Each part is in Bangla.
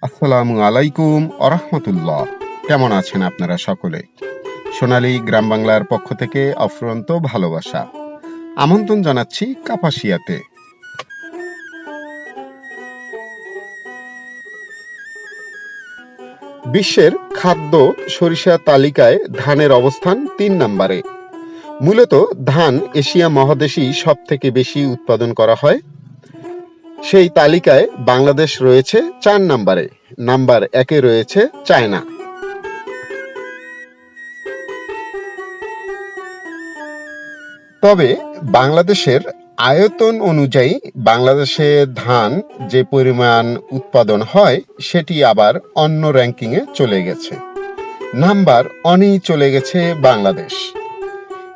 আসসালামু আলাইকুম আরহামতুল্লাহ। কেমন আছেন আপনারা সকলে? সোনালী গ্রাম বাংলার পক্ষ থেকে অফুরন্ত ভালোবাসা আমন্ত্রণ জানাচ্ছি কাপাসিয়াতে। বিশ্বের খাদ্য সরিষা তালিকায় ধানের অবস্থান ৩ নম্বরে। মূলত ধান এশিয়া মহাদেশেই সব থেকে বেশি উৎপাদন করা হয়। সেই তালিকায় বাংলাদেশ রয়েছে ৪ নম্বরে। নাম্বার ১-এ রয়েছে চায়না। তবে বাংলাদেশের আয়তন অনুযায়ী বাংলাদেশে ধান যে পরিমাণ উৎপাদন হয় সেটি আবার অন্য র্যাঙ্কিংয়ে চলে গেছে। নাম্বার অনেই চলে গেছে বাংলাদেশ।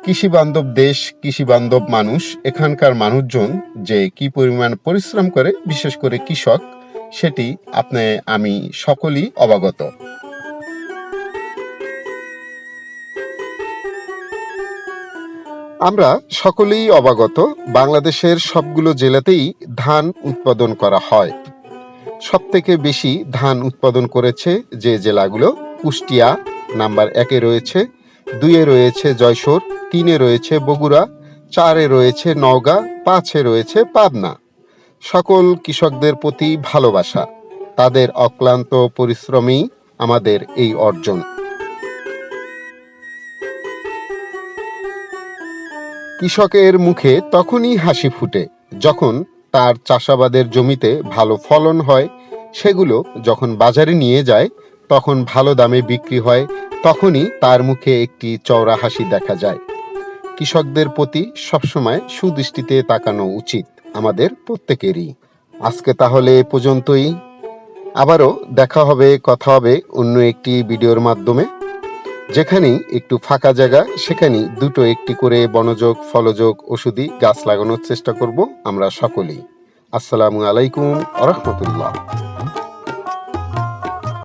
কৃষিবান্ধব দেশ, কৃষিবান্ধব মানুষ, এখানকার মানুষজন যে কি পরিমাণ পরিশ্রম করে, বিশেষ করে কৃষক, সেটি আমি সকলেই অবগত। আমরা সকলেই অবগত বাংলাদেশের সবগুলো জেলাতেই ধান উৎপাদন করা হয়। সব থেকে বেশি ধান উৎপাদন করেছে যে জেলাগুলো: কুষ্টিয়া নাম্বার ১-এ রয়েছে, ২-এ রয়েছে যশোর, ৩-এ রয়েছে বগুড়া, ৪-এ রয়েছে নওগাঁ, ৫-এ রয়েছে পাবনা। সকল কৃষকদের প্রতি ভালোবাসা, তাদের অক্লান্ত পরিশ্রমেই আমাদের এই অর্জন। কৃষকের মুখে তখনই হাসি ফুটে যখন তার চাষাবাদের জমিতে ভালো ফলন হয়, সেগুলো যখন বাজারে নিয়ে যায়, তখন ভালো দামে বিক্রি হয়, তখনই তার মুখে একটি চওড়া হাসি দেখা যায়। কৃষকদের প্রতি সবসময় সুদৃষ্টিতে তাকানো উচিত আমাদের প্রত্যেকেরই। আজকে তাহলে এ পর্যন্তই। আবারও দেখা হবে, কথা হবে অন্য একটি ভিডিওর মাধ্যমে। যেখানেই একটু ফাঁকা জায়গা সেখানেই দুটো একটি করে বনযোগ, ফলযোগ, ওষুধি গাছ লাগানোর চেষ্টা করব আমরা সকলেই। আসসালামু আলাইকুম আ রহমতুল্লাহ।